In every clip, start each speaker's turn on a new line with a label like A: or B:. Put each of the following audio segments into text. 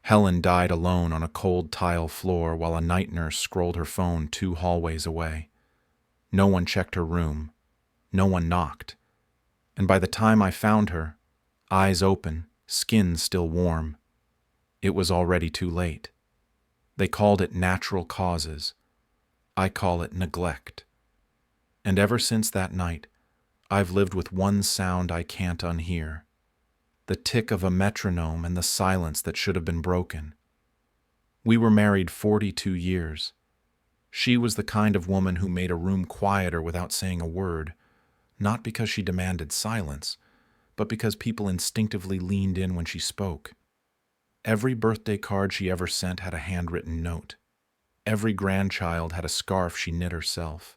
A: Helen died alone on a cold tile floor while a night nurse scrolled her phone 2 hallways away. No one checked her room. No one knocked. And by the time I found her, eyes open, skin still warm, it was already too late. They called it natural causes. I call it neglect. And ever since that night, I've lived with one sound I can't unhear: the tick of a metronome and the silence that should have been broken. We were married 42 years. She was the kind of woman who made a room quieter without saying a word, not because she demanded silence, but because people instinctively leaned in when she spoke. Every birthday card she ever sent had a handwritten note. Every grandchild had a scarf she knit herself.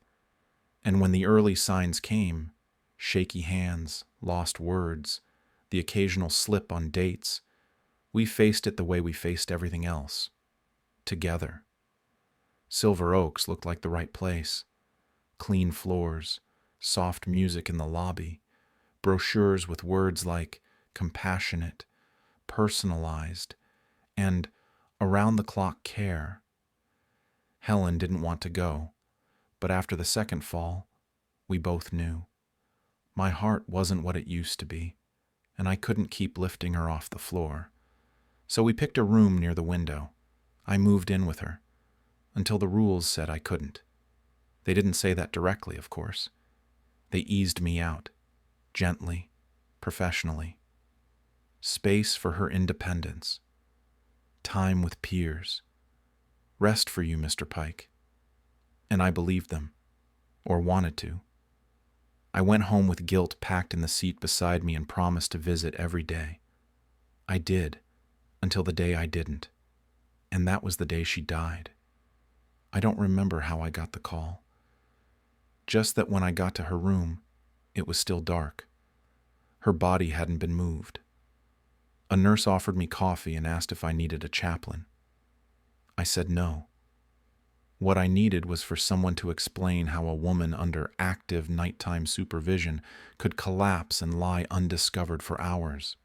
A: And when the early signs came, shaky hands, lost words, the occasional slip on dates, we faced it the way we faced everything else. Together. Silver Oaks looked like the right place. Clean floors, soft music in the lobby, brochures with words like compassionate, personalized, and around-the-clock care. Helen didn't want to go, but after the second fall, we both knew. My heart wasn't what it used to be, and I couldn't keep lifting her off the floor. So we picked a room near the window. I moved in with her, until the rules said I couldn't. They didn't say that directly, of course. They eased me out, gently, professionally. Space for her independence. Time with peers. Rest for you, Mr. Pike. And I believed them, or wanted to. I went home with guilt packed in the seat beside me and promised to visit every day. I did, until the day I didn't. And that was the day she died. I don't remember how I got the call. Just that when I got to her room, it was still dark. Her body hadn't been moved. A nurse offered me coffee and asked if I needed a chaplain. I said no. What I needed was for someone to explain how a woman under active nighttime supervision could collapse and lie undiscovered for hours.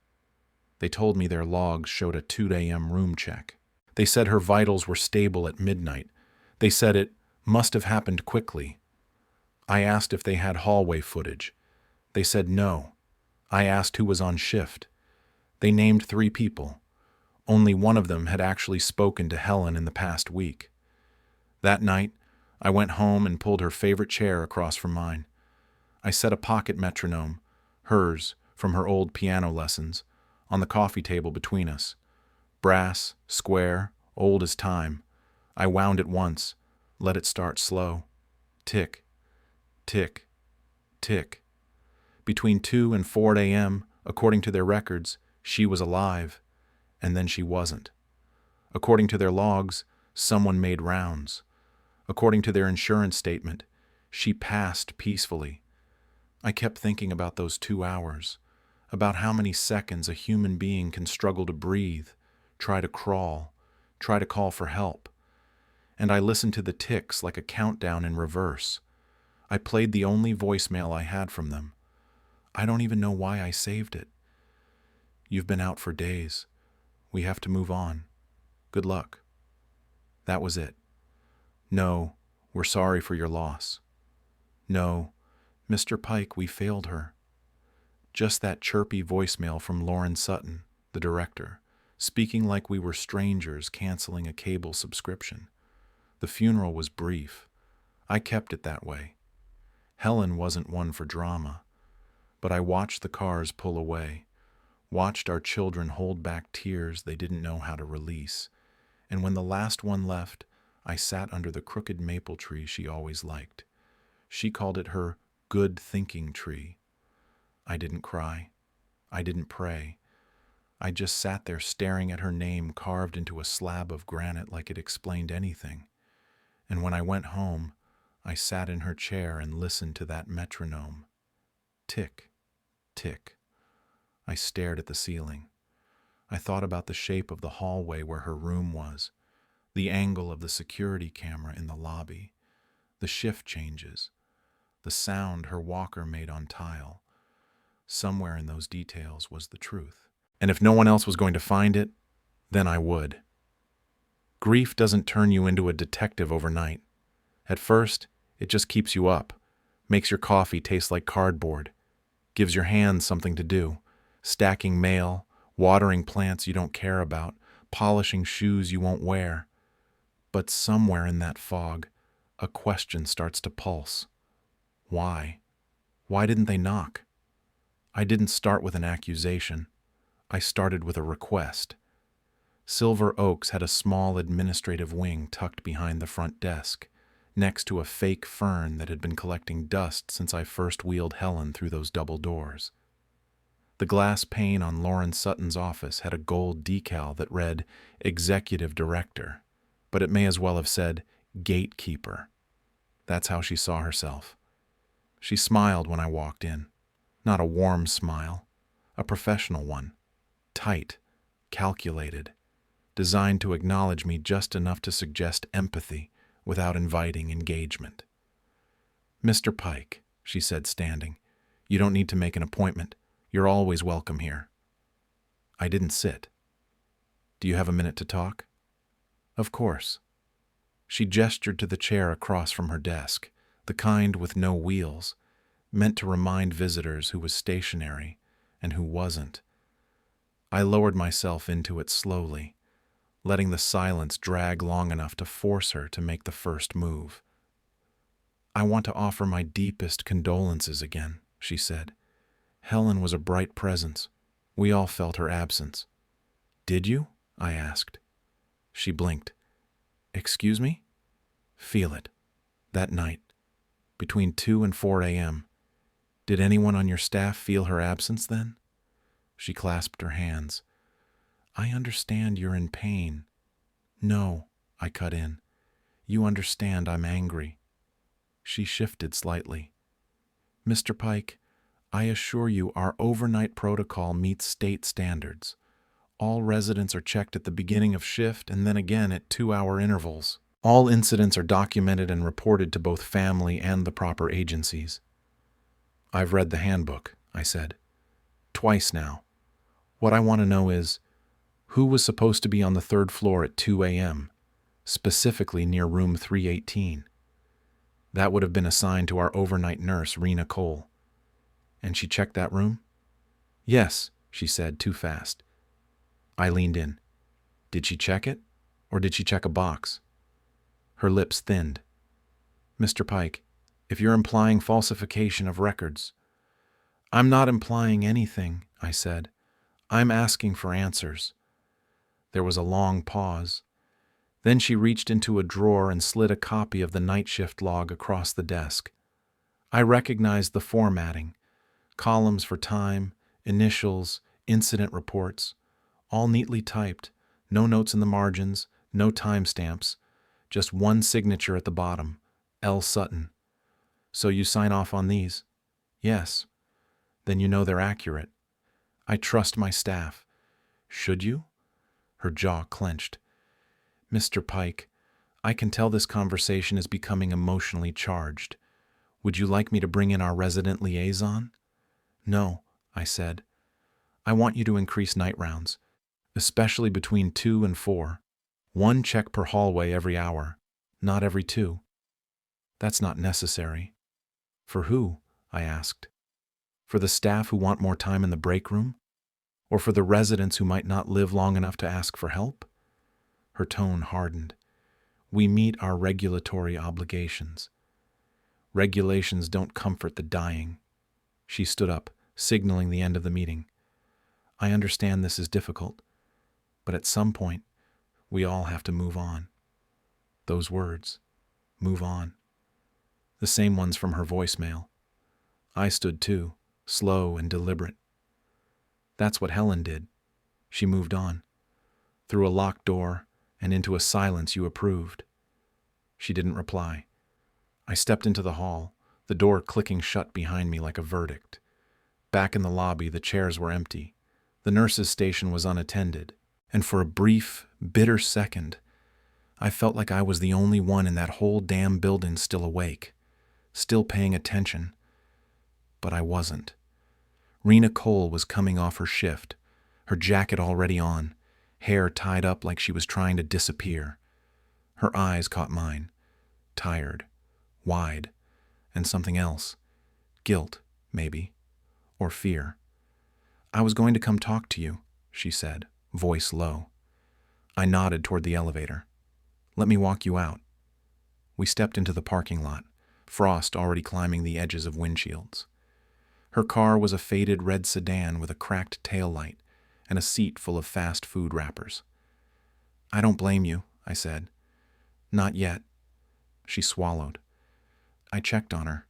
A: They told me their logs showed a 2 a.m. room check. They said her vitals were stable at midnight. They said it must have happened quickly. I asked if they had hallway footage. They said no. I asked who was on shift. They named 3 people. Only one of them had actually spoken to Helen in the past week. That night, I went home and pulled her favorite chair across from mine. I set a pocket metronome, hers, from her old piano lessons, on the coffee table between us. Brass, square, old as time. I wound it once, let it start slow. Tick, tick, tick. Between 2 and 4 a.m., according to their records, she was alive, and then she wasn't. According to their logs, someone made rounds. According to their insurance statement, she passed peacefully. I kept thinking about those 2 hours, about how many seconds a human being can struggle to breathe, try to crawl, try to call for help. And I listened to the ticks like a countdown in reverse. I played the only voicemail I had from them. I don't even know why I saved it. You've been out for days. We have to move on. Good luck. That was it. No, we're sorry for your loss. No, Mr. Pike, we failed her. Just that chirpy voicemail from Lauren Sutton, the director, speaking like we were strangers canceling a cable subscription. The funeral was brief. I kept it that way. Helen wasn't one for drama, but I watched the cars pull away, watched our children hold back tears they didn't know how to release, and when the last one left, I sat under the crooked maple tree she always liked. She called it her good thinking tree. I didn't cry. I didn't pray. I just sat there staring at her name carved into a slab of granite like it explained anything. And when I went home, I sat in her chair and listened to that metronome. Tick, tick. I stared at the ceiling. I thought about the shape of the hallway where her room was, the angle of the security camera in the lobby, the shift changes, the sound her walker made on tile. Somewhere in those details was the truth. And if no one else was going to find it, then I would. Grief doesn't turn you into a detective overnight. At first, it just keeps you up, makes your coffee taste like cardboard, gives your hands something to do, stacking mail, watering plants you don't care about, polishing shoes you won't wear. But somewhere in that fog, a question starts to pulse. Why? Why didn't they knock? I didn't start with an accusation. I started with a request. Silver Oaks had a small administrative wing tucked behind the front desk, next to a fake fern that had been collecting dust since I first wheeled Helen through those double doors. The glass pane on Lauren Sutton's office had a gold decal that read Executive Director, but it may as well have said Gatekeeper. That's how she saw herself. She smiled when I walked in. Not a warm smile, a professional one. Tight, calculated, designed to acknowledge me just enough to suggest empathy without inviting engagement. "Mr. Pike," she said, standing, "you don't need to make an appointment. You're always welcome here." I didn't sit. "Do you have a minute to talk?" "Of course." She gestured to the chair across from her desk, the kind with no wheels, meant to remind visitors who was stationary and who wasn't. I lowered myself into it slowly, letting the silence drag long enough to force her to make the first move. "I want to offer my deepest condolences again," she said. "Helen was a bright presence. We all felt her absence." "Did you?" I asked. She blinked. "Excuse me?" "Feel it. That night, between 2 and 4 a.m. Did anyone on your staff feel her absence then?" She clasped her hands. "I understand you're in pain." "No," I cut in. "You understand I'm angry." She shifted slightly. "Mr. Pike, I assure you our overnight protocol meets state standards. All residents are checked at the beginning of shift and then again at 2-hour intervals. All incidents are documented and reported to both family and the proper agencies." "I've read the handbook," I said. "Twice now. What I want to know is, who was supposed to be on the 3rd floor at 2 a.m., specifically near room 318? That would have been assigned to our overnight nurse, Rena Cole. And she checked that room?" "Yes," she said, too fast. I leaned in. "Did she check it, or did she check a box?" Her lips thinned. "Mr. Pike, if you're implying falsification of records—" "I'm not implying anything," I said. "I'm asking for answers." There was a long pause. Then she reached into a drawer and slid a copy of the night shift log across the desk. I recognized the formatting. Columns for time, initials, incident reports, all neatly typed, no notes in the margins, no timestamps, just one signature at the bottom, L. Sutton. "So you sign off on these?" "Yes." "Then you know they're accurate." "I trust my staff." "Should you?" Her jaw clenched. "Mr. Pike, I can tell this conversation is becoming emotionally charged. Would you like me to bring in our resident liaison?" "No," I said. "I want you to increase night rounds, especially between 2 and 4. 1 check per hallway every hour, not every 2. "That's not necessary." "For who?" I asked. "For the staff who want more time in the break room? Or for the residents who might not live long enough to ask for help?" Her tone hardened. "We meet our regulatory obligations." "Regulations don't comfort the dying." She stood up, signaling the end of the meeting. "I understand this is difficult, but at some point, we all have to move on." Those words, move on. The same ones from her voicemail. I stood too, slow and deliberate. That's what Helen did. She moved on, through a locked door and into a silence you approved. She didn't reply. I stepped into the hall, the door clicking shut behind me like a verdict. Back in the lobby, the chairs were empty. The nurse's station was unattended, and for a brief, bitter second, I felt like I was the only one in that whole damn building still awake, still paying attention. But I wasn't. Rena Cole was coming off her shift, her jacket already on, hair tied up like she was trying to disappear. Her eyes caught mine, tired, wide, and something else. Guilt, maybe, or fear. "I was going to come talk to you," she said, voice low. I nodded toward the elevator. "Let me walk you out." We stepped into the parking lot, frost already climbing the edges of windshields. Her car was a faded red sedan with a cracked taillight and a seat full of fast food wrappers. "I don't blame you," I said. "Not yet." She swallowed. I checked on her.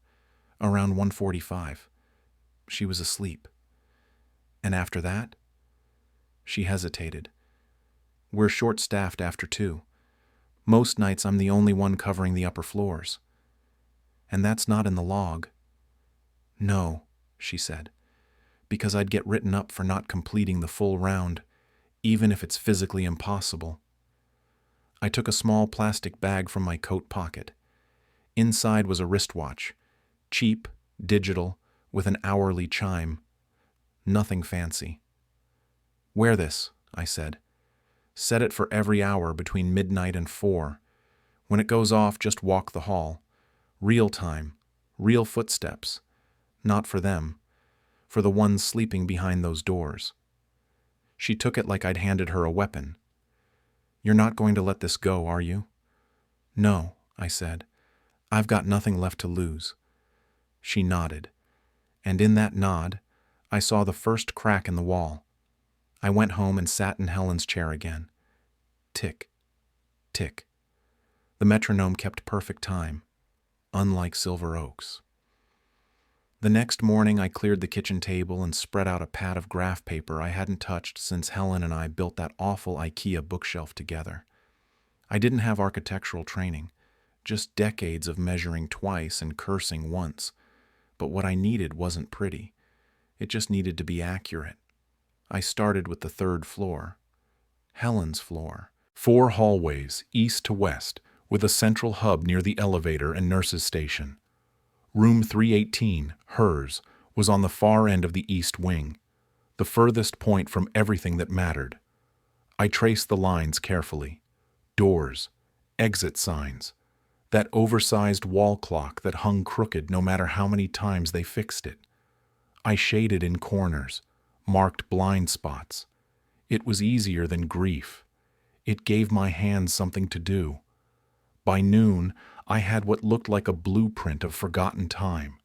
A: Around 1:45. She was asleep. "And after that?" She hesitated. "We're short-staffed after 2. Most nights I'm the only one covering the upper floors. And that's not in the log." "No," she said, "because I'd get written up for not completing the full round, even if it's physically impossible." I took a small plastic bag from my coat pocket. Inside was a wristwatch, cheap, digital, with an hourly chime. Nothing fancy. "Wear this," I said. "Set it for every hour between midnight and 4. When it goes off, just walk the hall. Real time, real footsteps. Not for them, for the ones sleeping behind those doors." She took it like I'd handed her a weapon. "You're not going to let this go, are you?" "No," I said. "I've got nothing left to lose." She nodded, and in that nod, I saw the first crack in the wall. I went home and sat in Helen's chair again. Tick, tick. The metronome kept perfect time, unlike Silver Oaks. The next morning, I cleared the kitchen table and spread out a pad of graph paper I hadn't touched since Helen and I built that awful IKEA bookshelf together. I didn't have architectural training, just decades of measuring twice and cursing once. But what I needed wasn't pretty. It just needed to be accurate. I started with the 3rd floor. Helen's floor. 4 hallways, east to west, with a central hub near the elevator and nurse's station. Room 318, hers, was on the far end of the east wing, the furthest point from everything that mattered. I traced the lines carefully. Doors, exit signs, that oversized wall clock that hung crooked no matter how many times they fixed it. I shaded in corners, marked blind spots. It was easier than grief. It gave my hands something to do. By noon, I had what looked like a blueprint of forgotten time.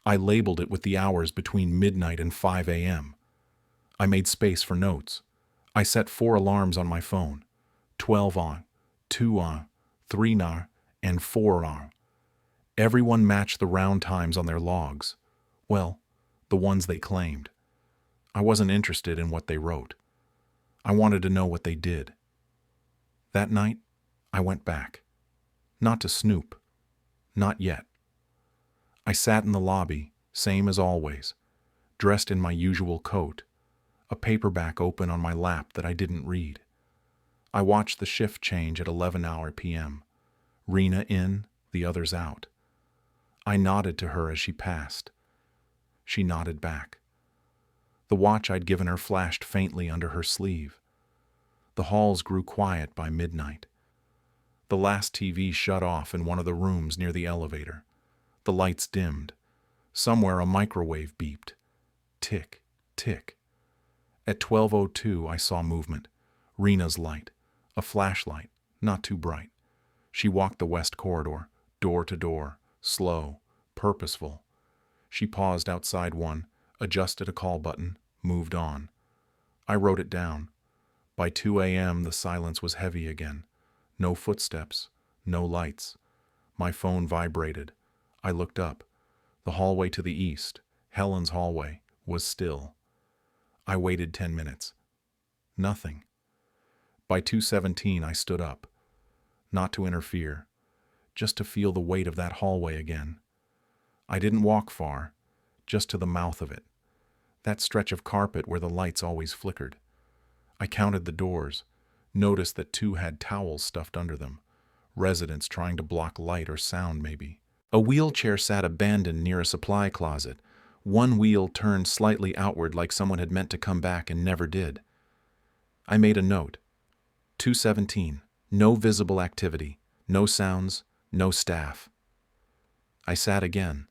A: I labeled it with the hours between midnight and 5 a.m. I made space for notes. I set 4 alarms on my phone. 12 on, 2 on, 3 on, and 4 on. Everyone matched the round times on their logs. Well, the ones they claimed. I wasn't interested in what they wrote. I wanted to know what they did. That night, I went back. Not to snoop. Not yet. I sat in the lobby, same as always, dressed in my usual coat, a paperback open on my lap that I didn't read. I watched the shift change at 11 p.m. Rena in, the others out. I nodded to her as she passed. She nodded back. The watch I'd given her flashed faintly under her sleeve. The halls grew quiet by midnight. The last TV shut off in one of the rooms near the elevator. The lights dimmed. Somewhere a microwave beeped. Tick, tick. At 12:02 I saw movement. Rena's light. A flashlight, not too bright. She walked the west corridor, door to door, slow, purposeful. She paused outside one, adjusted a call button, moved on. I wrote it down. By 2 a.m. the silence was heavy again. No footsteps, no lights. My phone vibrated. I looked up. The hallway to the east, Helen's hallway, was still. I waited 10 minutes. Nothing. By 2:17 I stood up. Not to interfere, just to feel the weight of that hallway again. I didn't walk far, just to the mouth of it. That stretch of carpet where the lights always flickered. I counted the doors, noticed that 2 had towels stuffed under them. Residents trying to block light or sound, maybe. A wheelchair sat abandoned near a supply closet. One wheel turned slightly outward like someone had meant to come back and never did. I made a note. 2:17. No visible activity. No sounds. No staff. I sat again.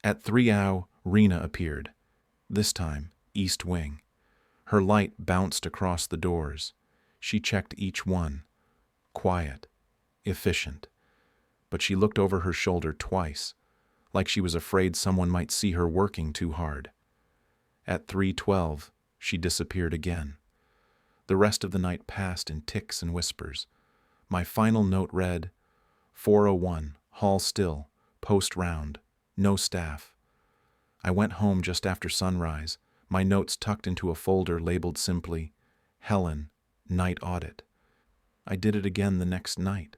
A: At 3:00, Rena appeared. This time, East Wing. Her light bounced across the doors. She checked each one. Quiet. Efficient. But she looked over her shoulder twice, like she was afraid someone might see her working too hard. At 3:12, she disappeared again. The rest of the night passed in ticks and whispers. My final note read, 4:01, hall still, post round, no staff. I went home just after sunrise, my notes tucked into a folder labeled simply, Helen, night audit. I did it again the next night,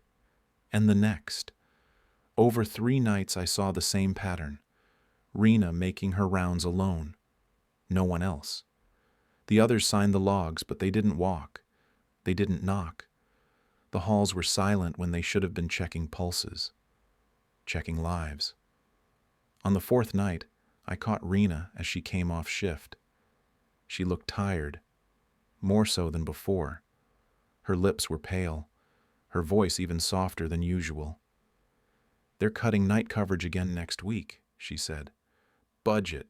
A: and the next. Over 3 nights I saw the same pattern. Rena making her rounds alone. No one else. The others signed the logs, but they didn't walk. They didn't knock. The halls were silent when they should have been checking pulses. Checking lives. On the 4th night, I caught Rena as she came off shift. She looked tired, more so than before. Her lips were pale, her voice even softer than usual. "They're cutting night coverage again next week," she said. "Budget.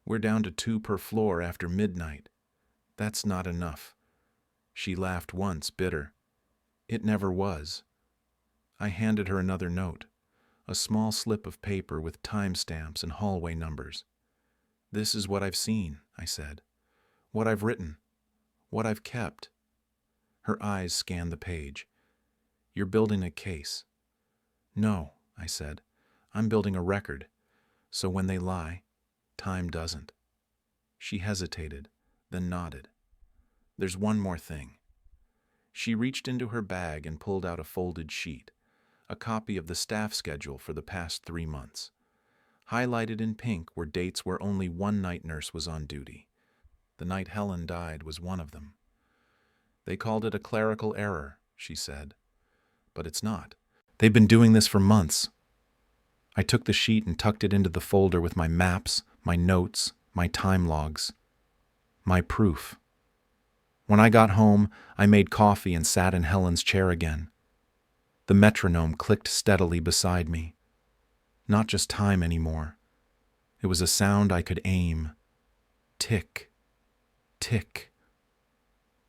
A: We're down to 2 per floor after midnight. That's not enough." She laughed once, bitter. It never was. I handed her another note, a small slip of paper with timestamps and hallway numbers. "This is what I've seen," I said. "What I've written. What I've kept." Her eyes scanned the page. "You're building a case." "No," I said. "I'm building a record. So when they lie, time doesn't." She hesitated, then nodded. "There's one more thing." She reached into her bag and pulled out a folded sheet, a copy of the staff schedule for the past 3 months. Highlighted in pink were dates where only one night nurse was on duty. The night Helen died was one of them. "They called it a clerical error," she said. "But it's not. They've been doing this for months." I took the sheet and tucked it into the folder with my maps, my notes, my time logs. My proof. When I got home, I made coffee and sat in Helen's chair again. The metronome clicked steadily beside me. Not just time anymore. It was a sound I could aim. Tick. Tick.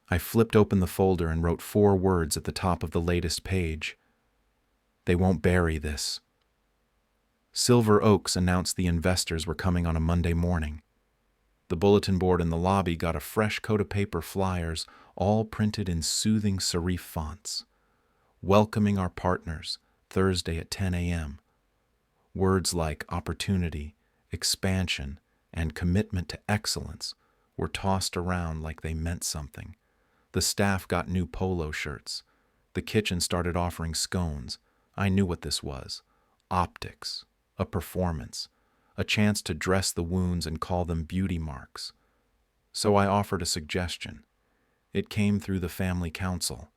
A: I flipped open the folder and wrote 4 words at the top of the latest page. "They won't bury this." Silver Oaks announced the investors were coming on a Monday morning. The bulletin board in the lobby got a fresh coat of paper flyers, all printed in soothing serif fonts. "Welcoming our partners, Thursday at 10 a.m. Words like opportunity, expansion, and commitment to excellence were tossed around like they meant something. The staff got new polo shirts. The kitchen started offering scones. I knew what this was. Optics. A performance. A chance to dress the wounds and call them beauty marks. So I offered a suggestion. It came through the family council.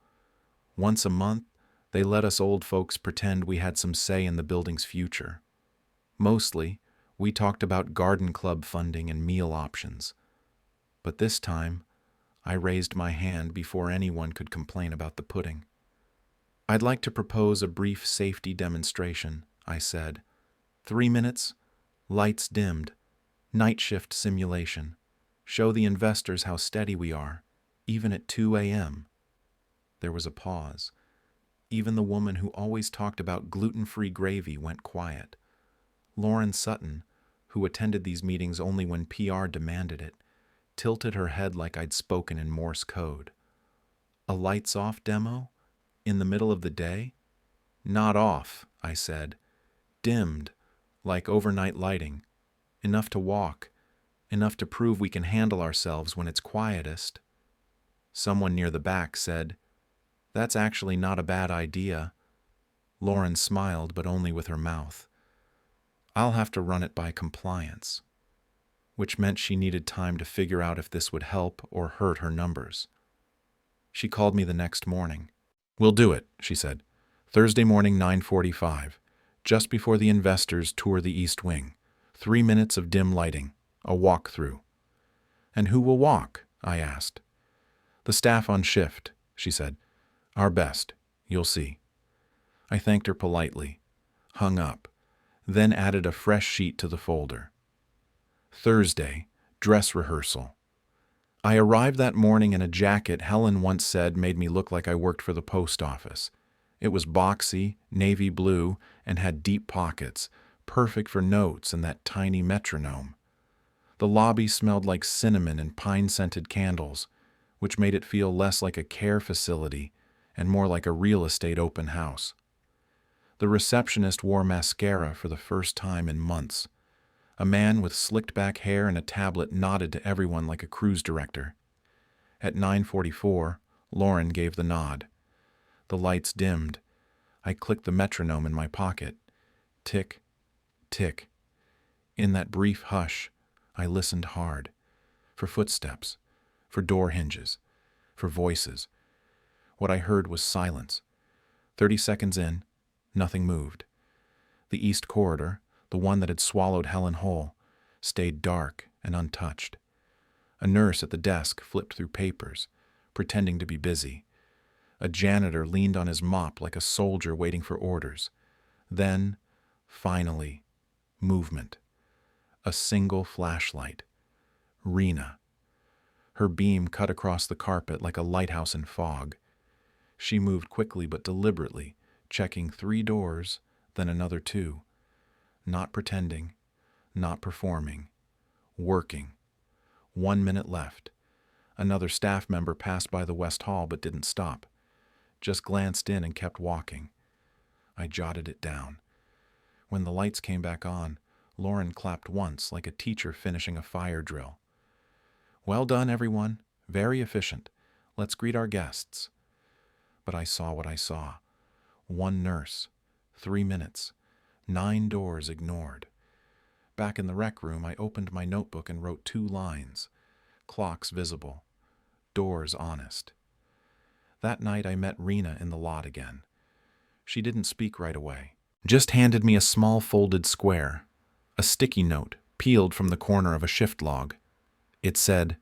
A: Once a month, they let us old folks pretend we had some say in the building's future. Mostly, we talked about garden club funding and meal options. But this time, I raised my hand before anyone could complain about the pudding. "I'd like to propose a brief safety demonstration," I said. 3 minutes, lights dimmed, night shift simulation. Show the investors how steady we are, even at 2 a.m. There was a pause. Even the woman who always talked about gluten-free gravy went quiet. Lauren Sutton, who attended these meetings only when PR demanded it, tilted her head like I'd spoken in Morse code. "A lights-off demo? In the middle of the day?" "Not off," I said. "Dimmed, like overnight lighting. Enough to walk. Enough to prove we can handle ourselves when it's quietest." Someone near the back said, "That's actually not a bad idea." Lauren smiled, but only with her mouth. "I'll have to run it by compliance," which meant she needed time to figure out if this would help or hurt her numbers. She called me the next morning. "We'll do it," she said. "Thursday morning, 9:45, just before the investors tour the East Wing. 3 minutes of dim lighting, a walk-through." "And who will walk?" I asked. "The staff on shift," she said. Our best. You'll see. I thanked her politely, hung up, then added a fresh sheet to the folder. Thursday, dress rehearsal. I arrived that morning in a jacket Helen once said made me look like I worked for the post office. It was boxy, navy blue, and had deep pockets, perfect for notes and that tiny metronome. The lobby smelled like cinnamon and pine-scented candles, which made it feel less like a care facility and more like a real estate open house. The receptionist wore mascara for the first time in months. A man with slicked-back hair and a tablet nodded to everyone like a cruise director. At 9:44, Lauren gave the nod. The lights dimmed. I clicked the metronome in my pocket. Tick, tick. In that brief hush, I listened hard. For footsteps, for door hinges, for voices. What I heard was silence. 30 seconds in, nothing moved. The east corridor, the one that had swallowed Helen whole, stayed dark and untouched. A nurse at the desk flipped through papers, pretending to be busy. A janitor leaned on his mop like a soldier waiting for orders. Then, finally, movement. A single flashlight. Rena. Her beam cut across the carpet like a lighthouse in fog. She moved quickly but deliberately, checking 3 doors, then another 2. Not pretending, not performing, working. 1 minute left. Another staff member passed by the West Hall but didn't stop. Just glanced in and kept walking. I jotted it down. When the lights came back on, Lauren clapped once like a teacher finishing a fire drill. Well done, everyone. Very efficient. Let's greet our guests. But I saw what I saw. 1 nurse. 3 minutes. 9 doors ignored. Back in the rec room, I opened my notebook and wrote 2 lines. Clocks visible. Doors honest. That night I met Rena in the lot again. She didn't speak right away. Just handed me a small folded square. A sticky note, peeled from the corner of a shift log. It said,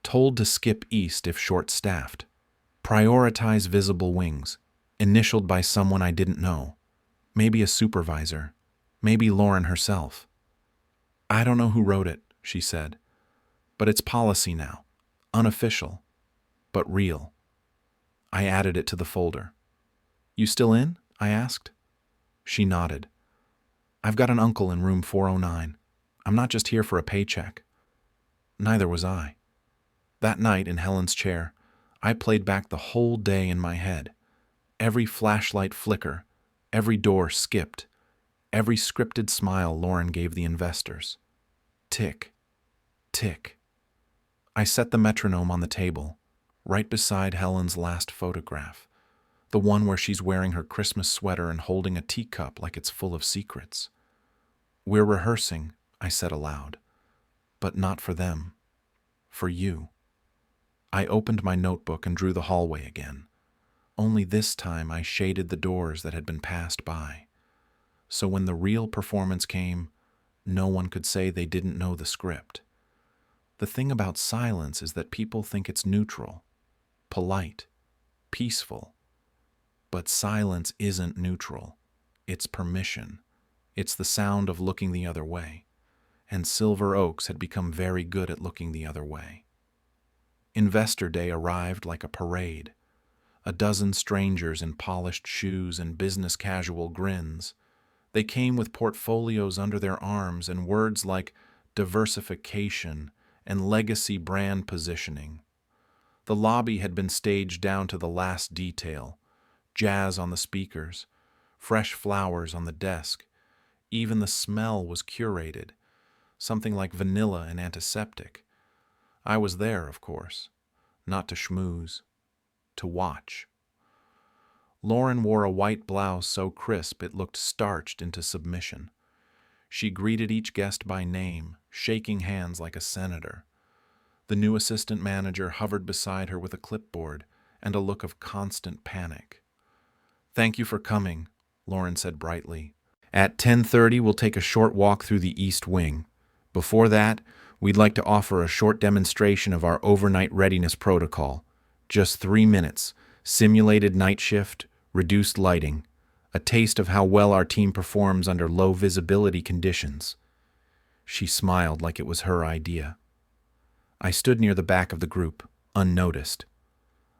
A: "Told to skip east if short-staffed. Prioritize visible wings." Initialed by someone I didn't know. Maybe a supervisor. Maybe Lauren herself. "I don't know who wrote it," she said. "But it's policy now. Unofficial. But real." I added it to the folder. "You still in?" I asked. She nodded. "I've got an uncle in room 409. I'm not just here for a paycheck." Neither was I. That night in Helen's chair, I played back the whole day in my head. Every flashlight flicker, every door skipped, every scripted smile Lauren gave the investors. Tick, tick. I set the metronome on the table, right beside Helen's last photograph, the one where she's wearing her Christmas sweater and holding a teacup like it's full of secrets. "We're rehearsing," I said aloud, "but not for them, for you." I opened my notebook and drew the hallway again. Only this time I shaded the doors that had been passed by. So when the real performance came, no one could say they didn't know the script. The thing about silence is that people think it's neutral, polite, peaceful. But silence isn't neutral. It's permission. It's the sound of looking the other way. And Silver Oaks had become very good at looking the other way. Investor Day arrived like a parade. A dozen strangers in polished shoes and business casual grins. They came with portfolios under their arms and words like diversification and legacy brand positioning. The lobby had been staged down to the last detail. Jazz on the speakers, fresh flowers on the desk. Even the smell was curated, something like vanilla and antiseptic. I was there, of course, not to schmooze. To watch. Lauren wore a white blouse so crisp it looked starched into submission. She greeted each guest by name, shaking hands like a senator. The new assistant manager hovered beside her with a clipboard and a look of constant panic. "Thank you for coming," Lauren said brightly. "At 10:30 we'll take a short walk through the East Wing. Before that, we'd like to offer a short demonstration of our overnight readiness protocol. Just 3 minutes, Simulated night shift, reduced lighting, a taste of how well our team performs under low visibility conditions. She smiled like it was her idea. I stood near the back of the group, unnoticed.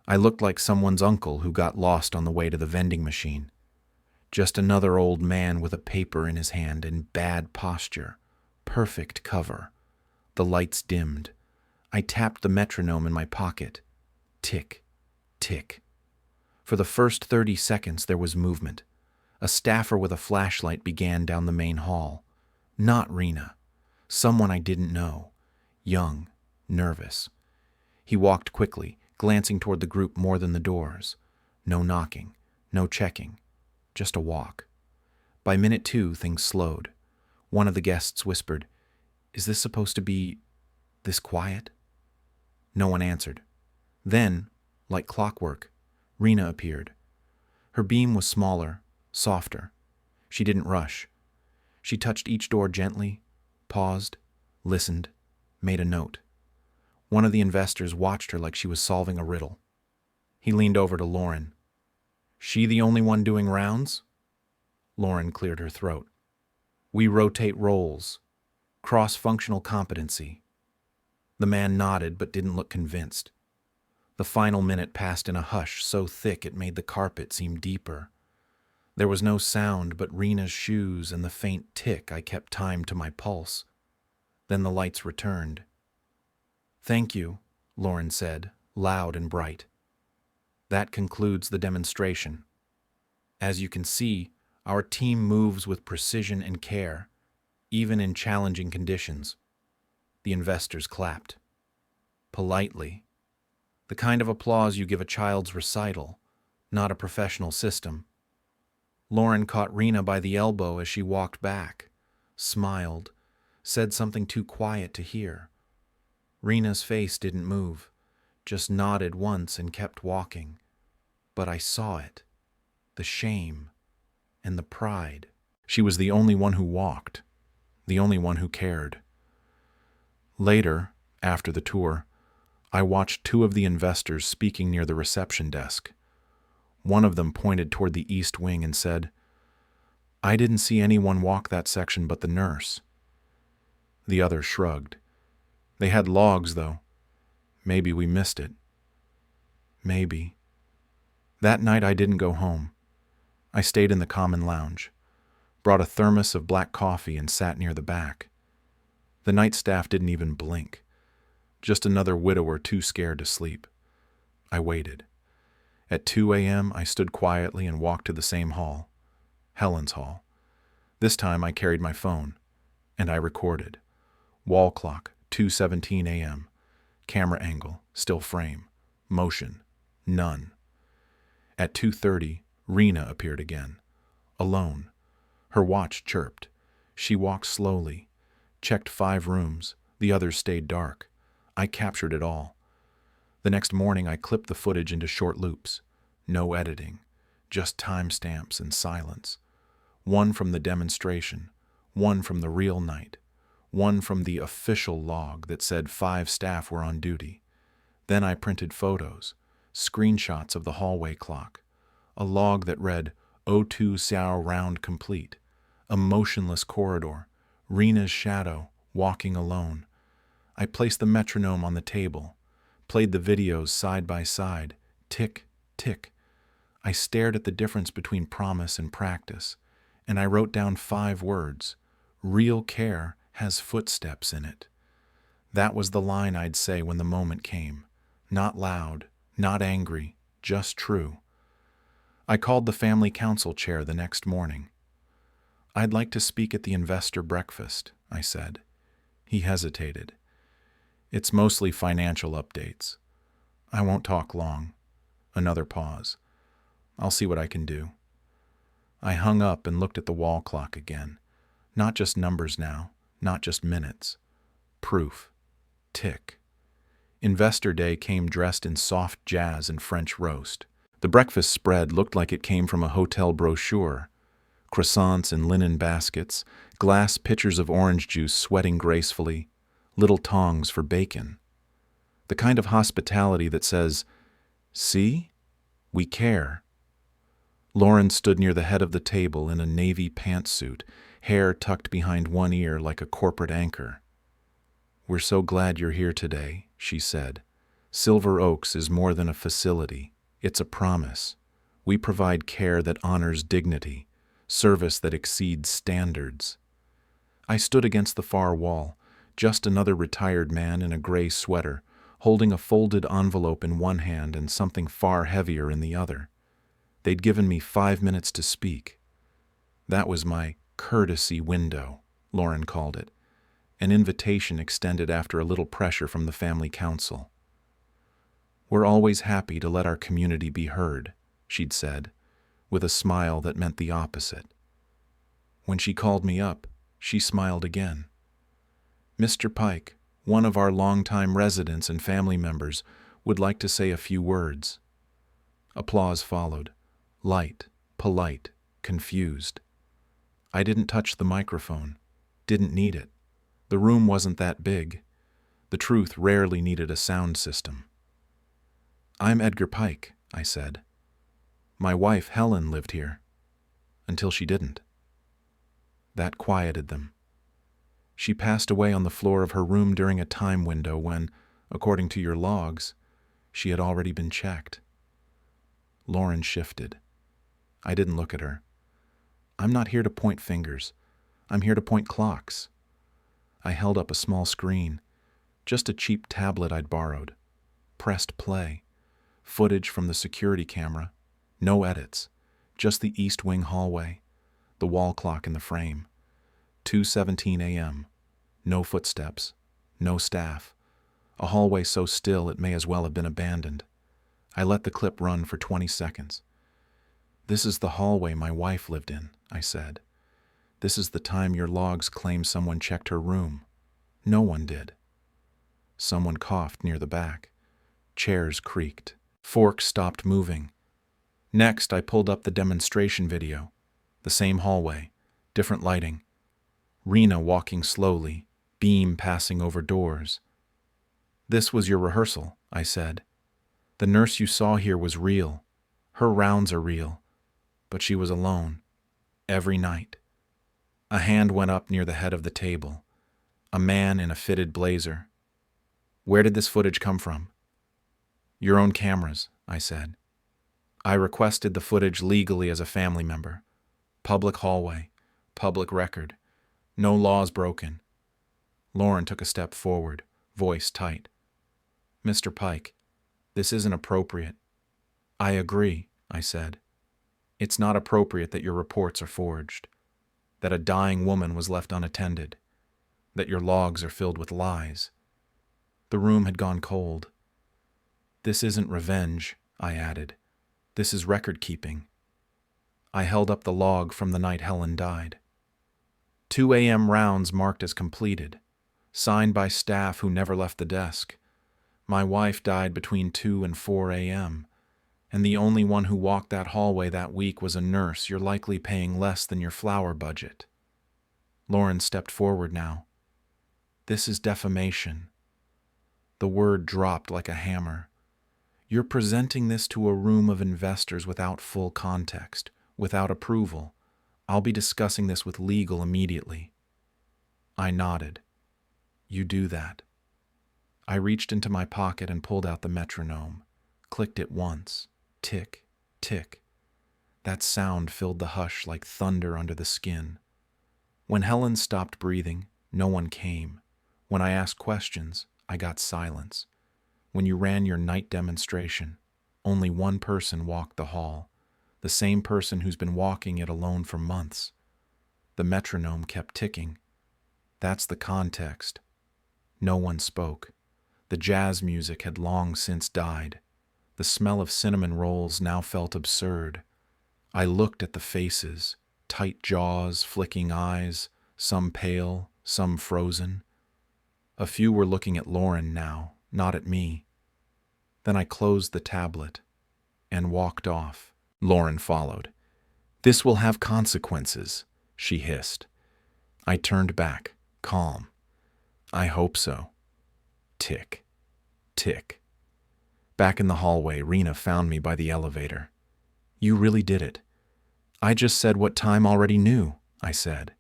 A: I looked like someone's uncle who got lost on the way to the vending machine. Just another old man with a paper in his hand in bad posture. Perfect cover. The lights dimmed. I tapped the metronome in my pocket. Tick, tick. For the first 30 seconds there was movement. A staffer with a flashlight began down the main hall. Not Rena. Someone I didn't know. Young, nervous. He walked quickly, glancing toward the group more than the doors. No knocking, no checking. Just a walk. By minute 2, things slowed. One of the guests whispered, "Is this supposed to be this quiet?" No one answered. Then, like clockwork, Rena appeared. Her beam was smaller, softer. She didn't rush. She touched each door gently, paused, listened, made a note. One of the investors watched her like she was solving a riddle. He leaned over to Lauren. "She the only one doing rounds?" Lauren cleared her throat. "We rotate roles. Cross-functional competency." The man nodded but didn't look convinced. The final minute passed in a hush so thick it made the carpet seem deeper. There was no sound but Rena's shoes and the faint tick I kept time to my pulse. Then the lights returned. "Thank you," Lauren said, loud and bright. "That concludes the demonstration. As you can see, our team moves with precision and care, even in challenging conditions." The investors clapped. Politely. The kind of applause you give a child's recital, not a professional system. Lauren caught Rena by the elbow as she walked back, smiled, said something too quiet to hear. Rena's face didn't move, just nodded once and kept walking. But I saw it, the shame and the pride. She was the only one who walked, the only one who cared. Later, after the tour, I watched 2 of the investors speaking near the reception desk. One of them pointed toward the east wing and said, "I didn't see anyone walk that section but the nurse." The other shrugged. "They had logs, though. Maybe we missed it." Maybe. That night I didn't go home. I stayed in the common lounge, brought a thermos of black coffee and sat near the back. The night staff didn't even blink. Just another widower too scared to sleep. I waited. At 2 a.m., I stood quietly and walked to the same hall, Helen's hall. This time I carried my phone, and I recorded. Wall clock, 2:17 a.m. Camera angle, still frame. Motion, none. At 2:30, Rena appeared again, alone. Her watch chirped. She walked slowly, checked 5 rooms. The others stayed dark. I captured it all. The next morning I clipped the footage into short loops. No editing, just timestamps and silence. One from the demonstration, one from the real night, one from the official log that said 5 staff were on duty. Then I printed photos, screenshots of the hallway clock, a log that read 02 Sao round complete, a motionless corridor, Rena's shadow, walking alone. I placed the metronome on the table, played the videos side by side, tick, tick. I stared at the difference between promise and practice, and I wrote down 5 words. Real care has footsteps in it. That was the line I'd say when the moment came. Not loud, not angry, just true. I called the family council chair the next morning. "I'd like to speak at the investor breakfast," I said. He hesitated. "It's mostly financial updates. I won't talk long." Another pause. "I'll see what I can do." I hung up and looked at the wall clock again. Not just numbers now, not just minutes. Proof. Tick. Investor Day came dressed in soft jazz and French roast. The breakfast spread looked like it came from a hotel brochure. Croissants in linen baskets, glass pitchers of orange juice sweating gracefully, little tongs for bacon. The kind of hospitality that says, "See? We care. Lauren stood near the head of the table in a navy pantsuit, hair tucked behind one ear like a corporate anchor. "We're so glad you're here today," she said. "Silver Oaks is more than a facility. It's a promise. We provide care that honors dignity, service that exceeds standards." I stood against the far wall, just another retired man in a gray sweater, holding a folded envelope in one hand and something far heavier in the other. They'd given me 5 minutes to speak. That was my courtesy window, Lauren called it, an invitation extended after a little pressure from the family council. "We're always happy to let our community be heard," she'd said, with a smile that meant the opposite. When she called me up, she smiled again. "Mr. Pike, one of our longtime residents and family members, would like to say a few words." Applause followed, light, polite, confused. I didn't touch the microphone, didn't need it. The room wasn't that big. The truth rarely needed a sound system. "I'm Edgar Pike," I said. "My wife, Helen, lived here. Until she didn't." That quieted them. "She passed away on the floor of her room during a time window when, according to your logs, she had already been checked." Lauren shifted. I didn't look at her. "I'm not here to point fingers. I'm here to point clocks." I held up a small screen, just a cheap tablet I'd borrowed. Pressed play. Footage from the security camera. No edits. Just the East Wing hallway. The wall clock in the frame. 2:17 a.m. No footsteps. No staff. A hallway so still it may as well have been abandoned. I let the clip run for 20 seconds. "This is the hallway my wife lived in," I said. "This is the time your logs claim someone checked her room. No one did." Someone coughed near the back. Chairs creaked. Forks stopped moving. Next, I pulled up the demonstration video. The same hallway, different lighting. Rena walking slowly, beam passing over doors. "This was your rehearsal," I said. "The nurse you saw here was real. Her rounds are real. But she was alone. Every night." A hand went up near the head of the table. A man in a fitted blazer. "Where did this footage come from?" "Your own cameras," I said. "I requested the footage legally as a family member. Public hallway. Public record. No laws broken." Lauren took a step forward, voice tight. "Mr. Pike, this isn't appropriate." "I agree," I said. "It's not appropriate that your reports are forged, that a dying woman was left unattended, that your logs are filled with lies." The room had gone cold. "This isn't revenge," I added. "This is record-keeping." I held up the log from the night Helen died. 2 a.m. rounds marked as completed, signed by staff who never left the desk. My wife died between 2 and 4 a.m., and the only one who walked that hallway that week was a nurse you're likely paying less than your flower budget. Lauren stepped forward now. "This is defamation." The word dropped like a hammer. "You're presenting this to a room of investors without full context, without approval. I'll be discussing this with legal immediately." I nodded. "You do that." I reached into my pocket and pulled out the metronome, clicked it once. Tick, tick. That sound filled the hush like thunder under the skin. When Helen stopped breathing, no one came. When I asked questions, I got silence. When you ran your night demonstration, only one person walked the hall, the same person who's been walking it alone for months. The metronome kept ticking. That's the context. No one spoke. The jazz music had long since died. The smell of cinnamon rolls now felt absurd. I looked at the faces, tight jaws, flicking eyes, some pale, some frozen. A few were looking at Lauren now, not at me. Then I closed the tablet and walked off. Lauren followed. "This will have consequences," she hissed. I turned back, calm. "I hope so." Tick, tick. Back in the hallway, Rena found me by the elevator. "You really did it." "I just said what Time already knew," I said.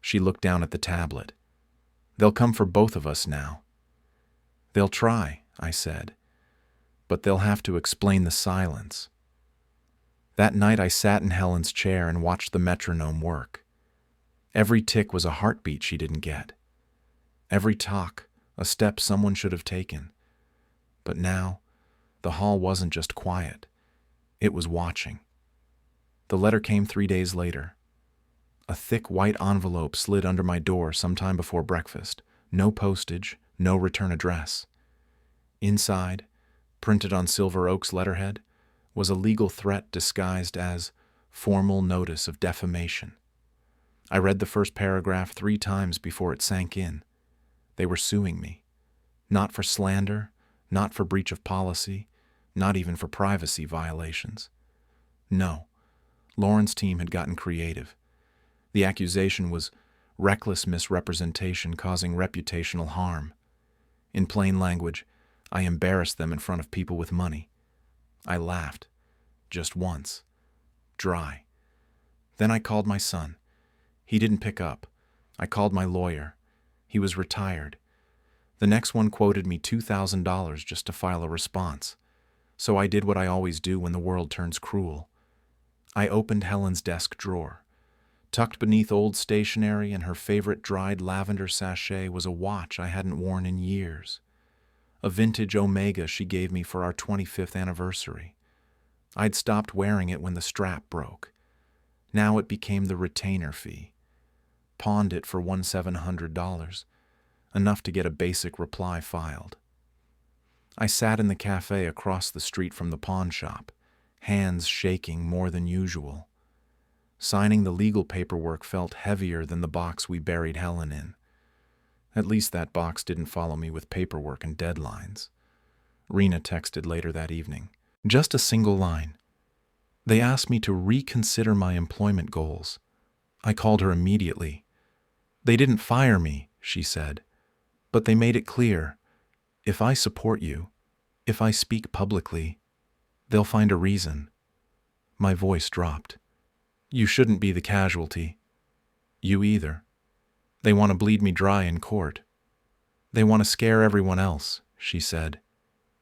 A: She looked down at the tablet. "They'll come for both of us now." "They'll try," I said, "but they'll have to explain the silence." That night I sat in Helen's chair and watched the metronome work. Every tick was a heartbeat she didn't get. Every talk, a step someone should have taken. But now, the hall wasn't just quiet. It was watching. The letter came 3 days later. A thick white envelope slid under my door sometime before breakfast. No postage, no return address. Inside, printed on Silver Oak's letterhead, was a legal threat disguised as formal notice of defamation. I read the first paragraph 3 times before it sank in. They were suing me. Not for slander, not for breach of policy, not even for privacy violations. No, Lauren's team had gotten creative. The accusation was reckless misrepresentation causing reputational harm. In plain language, I embarrassed them in front of people with money. I laughed. Just once. Dry. Then I called my son. He didn't pick up. I called my lawyer. He was retired. The next one quoted me $2,000 just to file a response. So I did what I always do when the world turns cruel. I opened Helen's desk drawer. Tucked beneath old stationery and her favorite dried lavender sachet was a watch I hadn't worn in years. A vintage Omega she gave me for our 25th anniversary. I'd stopped wearing it when the strap broke. Now it became the retainer fee. Pawned it for $1,700, enough to get a basic reply filed. I sat in the cafe across the street from the pawn shop, hands shaking more than usual. Signing the legal paperwork felt heavier than the box we buried Helen in. At least that box didn't follow me with paperwork and deadlines. Rena texted later that evening. Just a single line. They asked me to reconsider my employment goals. I called her immediately. They didn't fire me, she said, but they made it clear, if I support you, if I speak publicly, they'll find a reason. My voice dropped. You shouldn't be the casualty. You either. They want to bleed me dry in court. They want to scare everyone else, she said.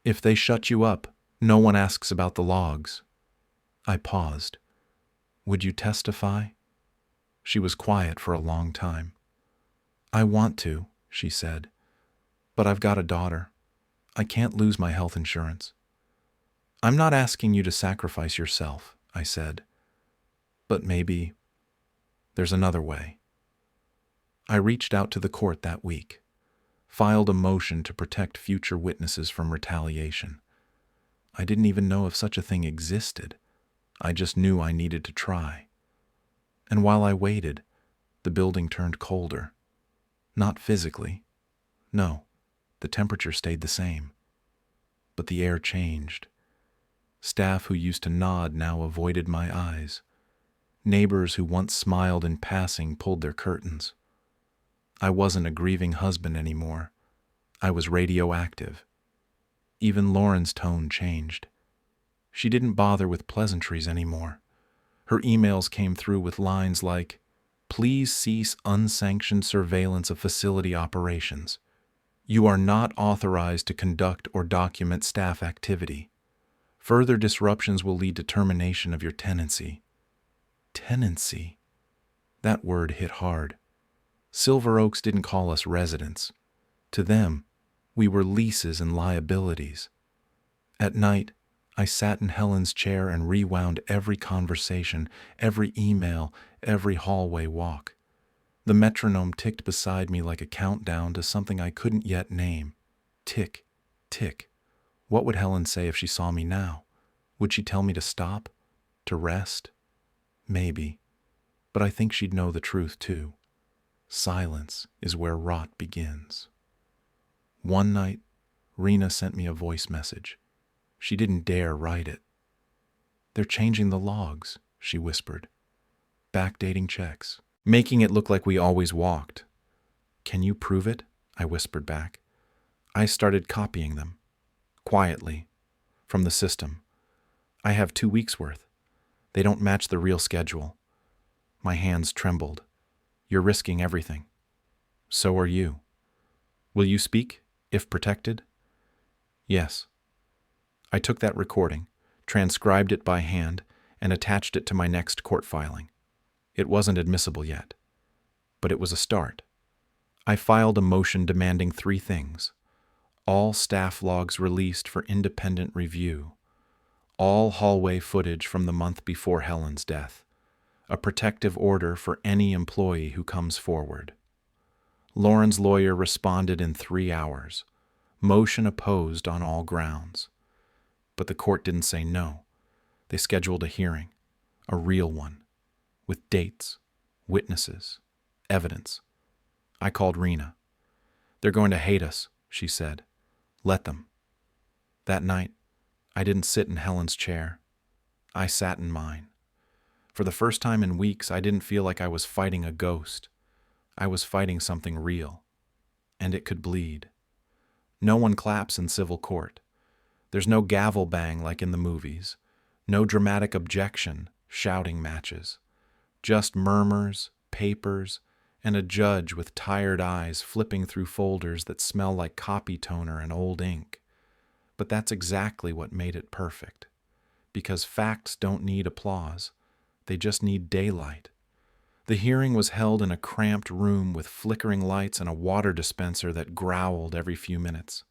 A: If they shut you up, no one asks about the logs. I paused. Would you testify? She was quiet for a long time. I want to, she said, but I've got a daughter. I can't lose my health insurance. I'm not asking you to sacrifice yourself, I said. But maybe there's another way. I reached out to the court that week, filed a motion to protect future witnesses from retaliation. I didn't even know if such a thing existed. I just knew I needed to try. And while I waited, the building turned colder. Not physically. No, the temperature stayed the same. But the air changed. Staff who used to nod now avoided my eyes. Neighbors who once smiled in passing pulled their curtains. I wasn't a grieving husband anymore. I was radioactive. Even Lauren's tone changed. She didn't bother with pleasantries anymore. Her emails came through with lines like, "Please cease unsanctioned surveillance of facility operations. You are not authorized to conduct or document staff activity. Further disruptions will lead to termination of your tenancy." Tenancy. That word hit hard. Silver Oaks didn't call us residents. To them, we were leases and liabilities. At night, I sat in Helen's chair and rewound every conversation, every email, every hallway walk. The metronome ticked beside me like a countdown to something I couldn't yet name. Tick, tick. What would Helen say if she saw me now? Would she tell me to stop? To rest? Maybe. But I think she'd know the truth too. Silence is where rot begins. One night, Rena sent me a voice message. She didn't dare write it. "They're changing the logs," she whispered. "Backdating checks, making it look like we always walked." "Can you prove it?" I whispered back. I started copying them. Quietly, From the system. I have 2 weeks' worth. They don't match the real schedule. My hands trembled. You're risking everything. So are you. Will you speak, if protected? Yes. I took that recording, transcribed it by hand, and attached it to my next court filing. It wasn't admissible yet, but it was a start. I filed a motion demanding 3 things. All staff logs released for independent review. All hallway footage from the month before Helen's death. A protective order for any employee who comes forward. Lauren's lawyer responded in 3 hours. Motion opposed on all grounds. But the court didn't say no. They scheduled a hearing, a real one, with dates, witnesses, evidence. I called Rena. They're going to hate us, she said. Let them. That night, I didn't sit in Helen's chair. I sat in mine. For the first time in weeks, I didn't feel like I was fighting a ghost. I was fighting something real, and it could bleed. No one claps in civil court. There's no gavel bang like in the movies. No dramatic objection, shouting matches. Just murmurs, papers, and a judge with tired eyes flipping through folders that smell like copy toner and old ink. But that's exactly what made it perfect. Because facts don't need applause. They just need daylight. The hearing was held in a cramped room with flickering lights and a water dispenser that growled every few minutes.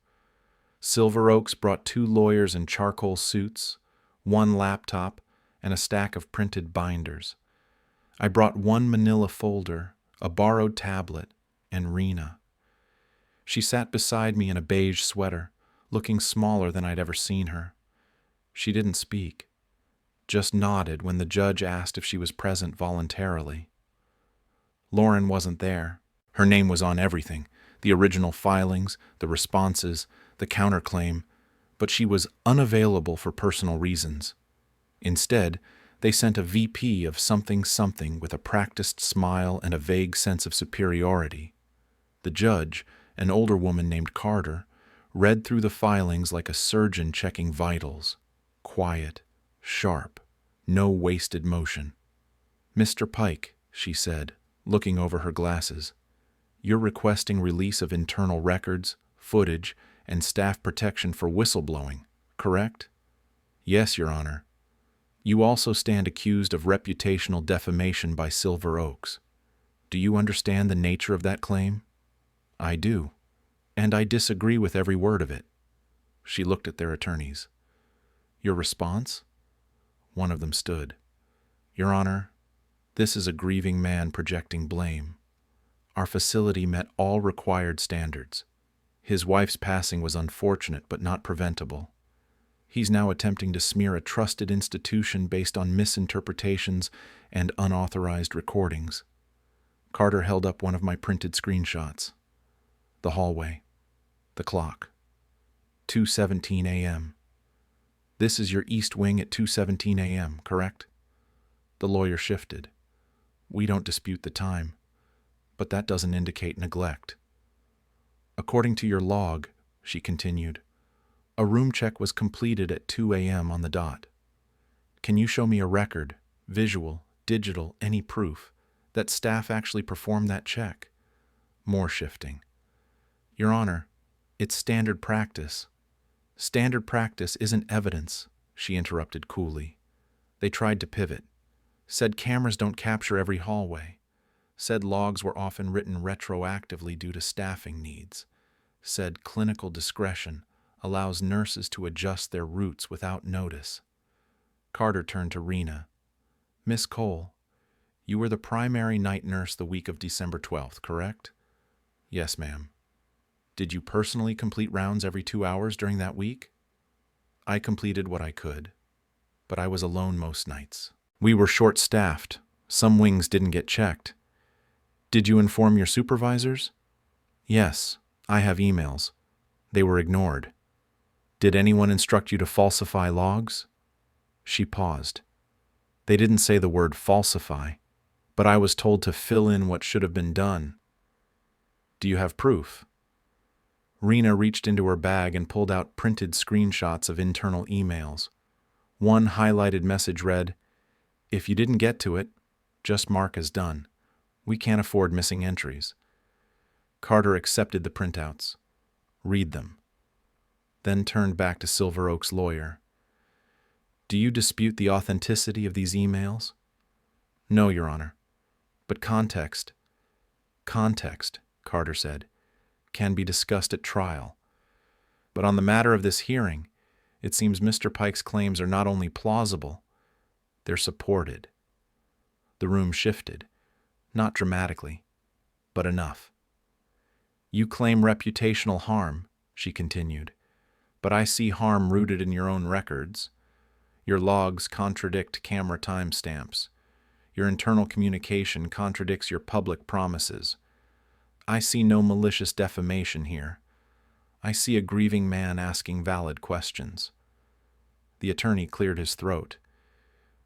A: Silver Oaks brought 2 lawyers in charcoal suits, 1 laptop, and a stack of printed binders. I brought 1 manila folder, a borrowed tablet, and Rena. She sat beside me in a beige sweater, looking smaller than I'd ever seen her. She didn't speak, just nodded when the judge asked if she was present voluntarily. Lauren wasn't there. Her name was on everything, the original filings, the responses, the counterclaim, but she was unavailable for personal reasons. Instead, they sent a VP of something with a practiced smile and a vague sense of superiority. The judge, an older woman named Carter, read through the filings like a surgeon checking vitals. Quiet, sharp, no wasted motion. "Mr. Pike," she said, looking over her glasses, "you're requesting release of internal records, footage, and staff protection for whistleblowing, correct?" "Yes, Your Honor." "You also stand accused of reputational defamation by Silver Oaks. Do you understand the nature of that claim?" "I do, and I disagree with every word of it." She looked at their attorneys. "Your response?" One of them stood. "Your Honor, this is a grieving man projecting blame. Our facility met all required standards. His wife's passing was unfortunate but not preventable. He's now attempting to smear a trusted institution based on misinterpretations and unauthorized recordings." Carter held up one of my printed screenshots. The hallway. The clock. 2:17 a.m. "This is your east wing at 2:17 a.m., correct?" The lawyer shifted. "We don't dispute the time, but that doesn't indicate neglect." "According to your log," she continued, "a room check was completed at 2 a.m. on the dot. Can you show me a record, visual, digital, any proof, that staff actually performed that check?" More shifting. "Your Honor, it's standard practice." "Standard practice isn't evidence," she interrupted coolly. They tried to pivot. Said cameras don't capture every hallway. Said logs were often written retroactively due to staffing needs. Said clinical discretion allows nurses to adjust their routes without notice. Carter turned to Rena. "Miss Cole, you were the primary night nurse the week of December 12th, correct?" "Yes, ma'am." "Did you personally complete rounds every 2 hours during that week?" "I completed what I could, but I was alone most nights. We were short-staffed. Some wings didn't get checked." "Did you inform your supervisors?" "Yes, I have emails. They were ignored." "Did anyone instruct you to falsify logs?" She paused. "They didn't say the word falsify, but I was told to fill in what should have been done." "Do you have proof?" Rena reached into her bag and pulled out printed screenshots of internal emails. One highlighted message read, "If you didn't get to it, just mark as done. We can't afford missing entries." Carter accepted the printouts. Read them. Then turned back to Silver Oak's lawyer. "Do you dispute the authenticity of these emails?" "No, Your Honor. But context," Carter said, "can be discussed at trial. But on the matter of this hearing, it seems Mr. Pike's claims are not only plausible, they're supported." The room shifted, not dramatically, but enough. "You claim reputational harm," she continued, "but I see harm rooted in your own records. Your logs contradict camera timestamps. Your internal communication contradicts your public promises. I see no malicious defamation here. I see a grieving man asking valid questions." The attorney cleared his throat.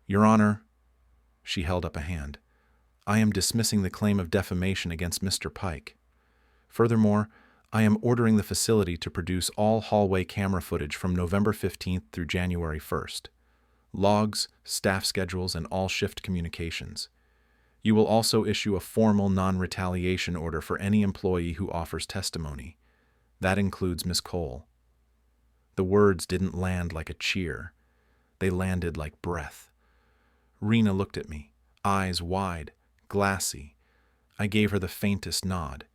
A: "Your Honor," she held up a hand, "I am dismissing the claim of defamation against Mr. Pike. Furthermore, I am ordering the facility to produce all hallway camera footage from November 15th through January 1st. Logs, staff schedules, and all shift communications. You will also issue a formal non-retaliation order for any employee who offers testimony. That includes Ms. Cole." The words didn't land like a cheer. They landed like breath. Rena looked at me, eyes wide, glassy. I gave her the faintest nod.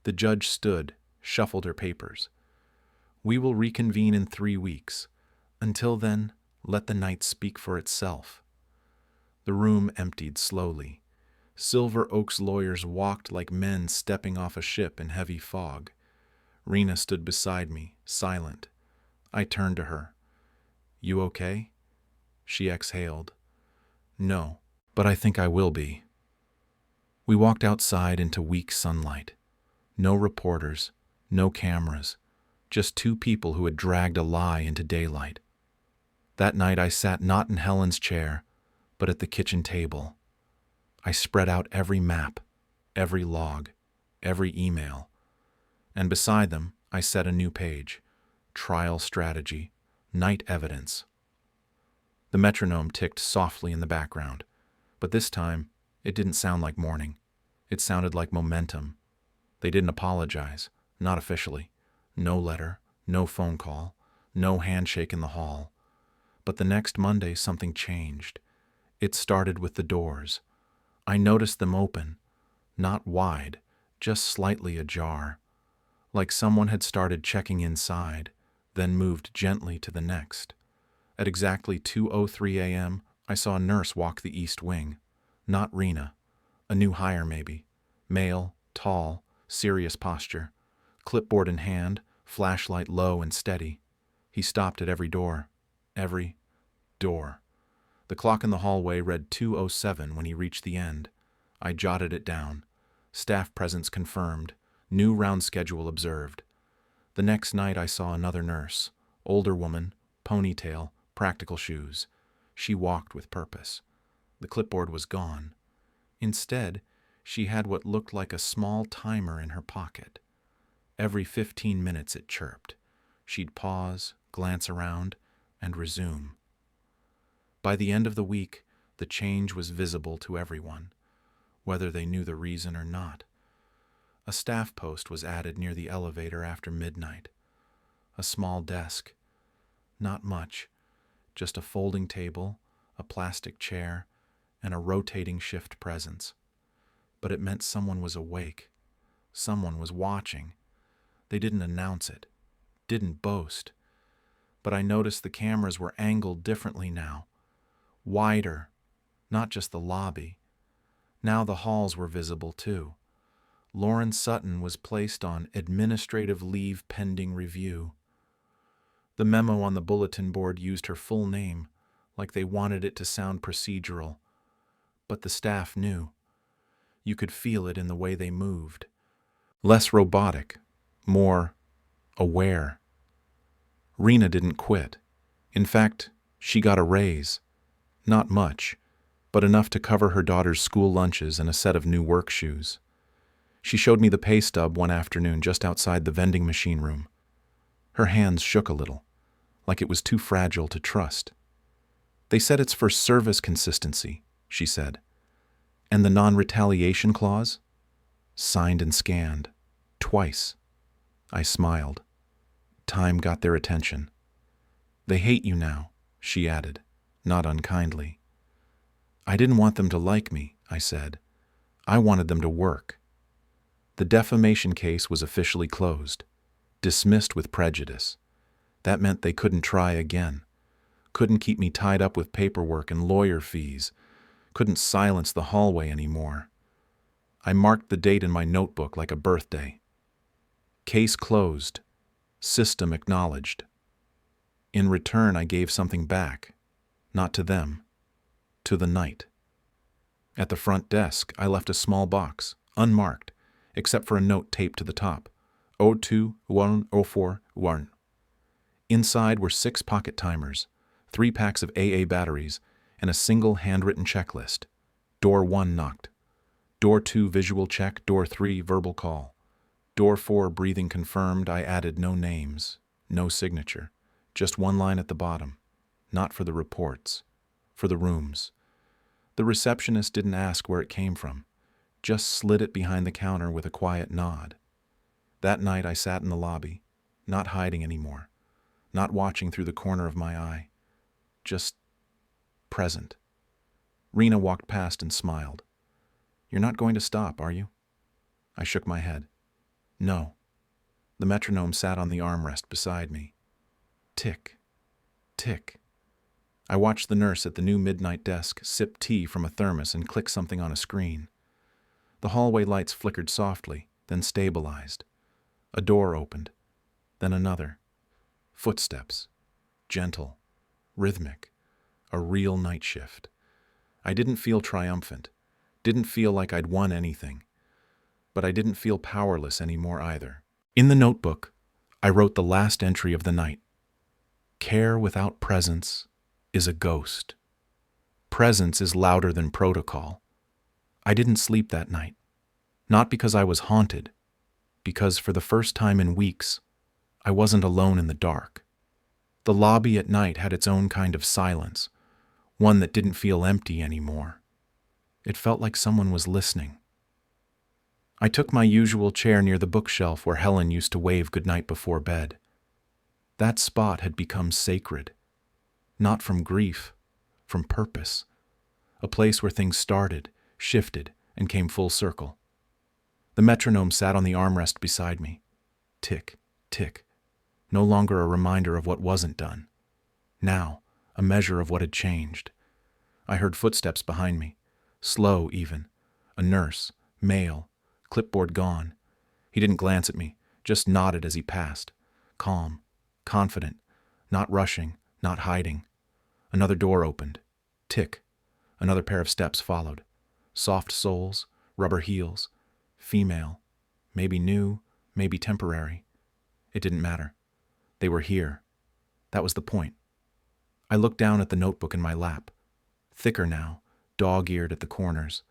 A: The judge stood, shuffled her papers. "We will reconvene in 3 weeks. Until then, let the night speak for itself." The room emptied slowly. Silver Oak's lawyers walked like men stepping off a ship in heavy fog. Rena stood beside me, silent. I turned to her. "You okay?" She exhaled. "No, but I think I will be." We walked outside into weak sunlight. No reporters, no cameras, just 2 people who had dragged a lie into daylight. That night I sat not in Helen's chair, but at the kitchen table. I spread out every map, every log, every email, and beside them I set a new page: trial strategy, night evidence. The metronome ticked softly in the background, but this time it didn't sound like mourning. It sounded like momentum. They didn't apologize, not officially. No letter, no phone call, no handshake in the hall. But the next Monday something changed. It started with the doors. I noticed them open, not wide, just slightly ajar, like someone had started checking inside, then moved gently to the next. At exactly 2:03 a.m., I saw a nurse walk the east wing. Not Rena. A new hire, maybe. Male, tall, serious posture. Clipboard in hand, flashlight low and steady. He stopped at every door. Every door. The clock in the hallway read 2:07 when he reached the end. I jotted it down. Staff presence confirmed. New round schedule observed. The next night I saw another nurse. Older woman, ponytail, practical shoes. She walked with purpose. The clipboard was gone. Instead, she had what looked like a small timer in her pocket. Every 15 minutes it chirped. She'd pause, glance around, and resume. By the end of the week, the change was visible to everyone, whether they knew the reason or not. A staff post was added near the elevator after midnight. A small desk. Not much, just a folding table, a plastic chair, and a rotating shift presence. But it meant someone was awake. Someone was watching. They didn't announce it, didn't boast. But I noticed the cameras were angled differently now. Wider, not just the lobby. Now the halls were visible too. Lauren Sutton was placed on administrative leave pending review. The memo on the bulletin board used her full name, like they wanted it to sound procedural. But the staff knew. You could feel it in the way they moved. Less robotic, more aware. Rena didn't quit. In fact, she got a raise. Not much, but enough to cover her daughter's school lunches and a set of new work shoes. She showed me the pay stub one afternoon just outside the vending machine room. Her hands shook a little, like it was too fragile to trust. "They said it's for service consistency," she said. "And the non-retaliation clause?" Signed and scanned. Twice. I smiled. Time got their attention. "They hate you now," she added, not unkindly. "I didn't want them to like me," I said. "I wanted them to work." The defamation case was officially closed, dismissed with prejudice. That meant they couldn't try again, couldn't keep me tied up with paperwork and lawyer fees, couldn't silence the hallway anymore. I marked the date in my notebook like a birthday. Case closed. System acknowledged. In return, I gave something back, not to them, to the night. At the front desk, I left a small box, unmarked, except for a note taped to the top, 02104-1. Inside were 6 pocket timers, 3 packs of AA batteries, and a single handwritten checklist. Door 1 knocked. Door 2 visual check, door 3 verbal call. Door 4 breathing confirmed. I added no names, no signature, just one line at the bottom. Not for the reports, for the rooms. The receptionist didn't ask where it came from, just slid it behind the counter with a quiet nod. That night I sat in the lobby, not hiding anymore, not watching through the corner of my eye, just present. Rena walked past and smiled. "You're not going to stop, are you?" I shook my head. "No." The metronome sat on the armrest beside me. Tick, tick. I watched the nurse at the new midnight desk sip tea from a thermos and click something on a screen. The hallway lights flickered softly, then stabilized. A door opened, then another. Footsteps. Gentle, rhythmic. A real night shift. I didn't feel triumphant. Didn't feel like I'd won anything. But I didn't feel powerless anymore either. In the notebook, I wrote the last entry of the night. Care without presence is a ghost. Presence is louder than protocol. I didn't sleep that night. Not because I was haunted, because for the first time in weeks, I wasn't alone in the dark. The lobby at night had its own kind of silence, one that didn't feel empty anymore. It felt like someone was listening. I took my usual chair near the bookshelf where Helen used to wave goodnight before bed. That spot had become sacred, not from grief, from purpose, a place where things started, shifted, and came full circle. The metronome sat on the armrest beside me. Tick, tick. No longer a reminder of what wasn't done. Now, a measure of what had changed. I heard footsteps behind me, slow even. A nurse, male, clipboard gone. He didn't glance at me, just nodded as he passed. Calm, confident, not rushing, not hiding. Another door opened. Tick. Another pair of steps followed. Soft soles, rubber heels. Female. Maybe new, maybe temporary. It didn't matter. They were here. That was the point. I looked down at the notebook in my lap. Thicker now, dog-eared at the corners.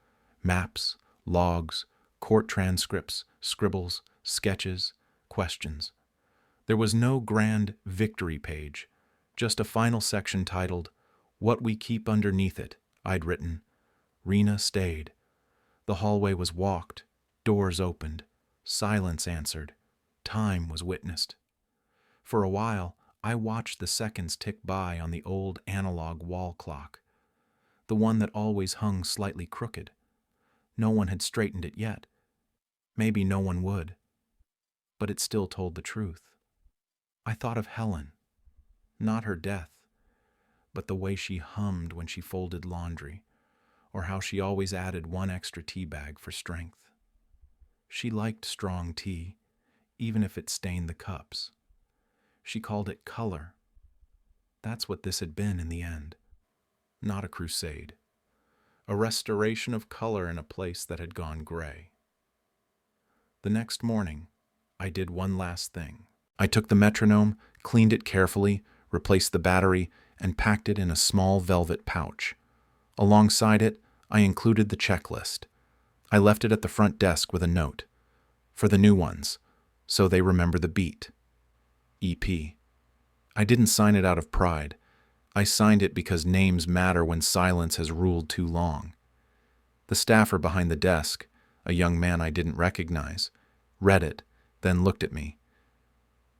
A: Maps, logs, court transcripts, scribbles, sketches, questions. There was no grand victory page, just a final section titled, "What We Keep Underneath It," I'd written. Rena stayed. The hallway was walked, doors opened, silence answered, time was witnessed. For a while, I watched the seconds tick by on the old analog wall clock, the one that always hung slightly crooked. No one had straightened it yet. Maybe no one would. But it still told the truth. I thought of Helen. Not her death, but the way she hummed when she folded laundry, or how she always added one extra tea bag for strength. She liked strong tea, even if it stained the cups. She called it color. That's what this had been in the end. Not a crusade. A restoration of color in a place that had gone gray. The next morning, I did one last thing. I took the metronome, cleaned it carefully, replaced the battery, and packed it in a small velvet pouch. Alongside it, I included the checklist. I left it at the front desk with a note. For the new ones, so they remember the beat. EP. I didn't sign it out of pride. I signed it because names matter when silence has ruled too long. The staffer behind the desk, a young man I didn't recognize, read it, then looked at me.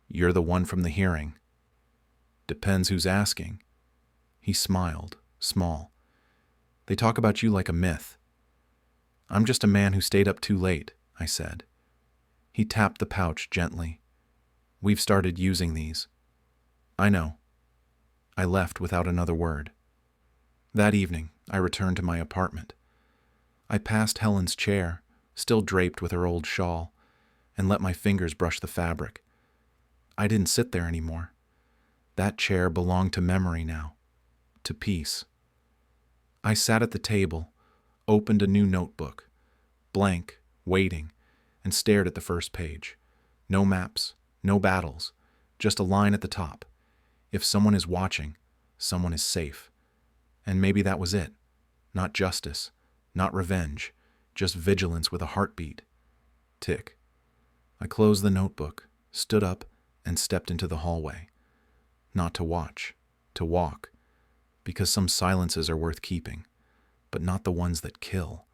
A: "You're the one from the hearing." "Depends who's asking." He smiled, small. "They talk about you like a myth." "I'm just a man who stayed up too late," I said. He tapped the pouch gently. "We've started using these." "I know." I left without another word. That evening, I returned to my apartment. I passed Helen's chair, still draped with her old shawl, and let my fingers brush the fabric. I didn't sit there anymore. That chair belonged to memory now, to peace. I sat at the table, opened a new notebook, blank, waiting, and stared at the first page. No maps, no battles, just a line at the top. If someone is watching, someone is safe. And maybe that was it. Not justice, not revenge, just vigilance with a heartbeat. Tick. I closed the notebook, stood up, and stepped into the hallway. Not to watch, to walk, because some silences are worth keeping, but not the ones that kill.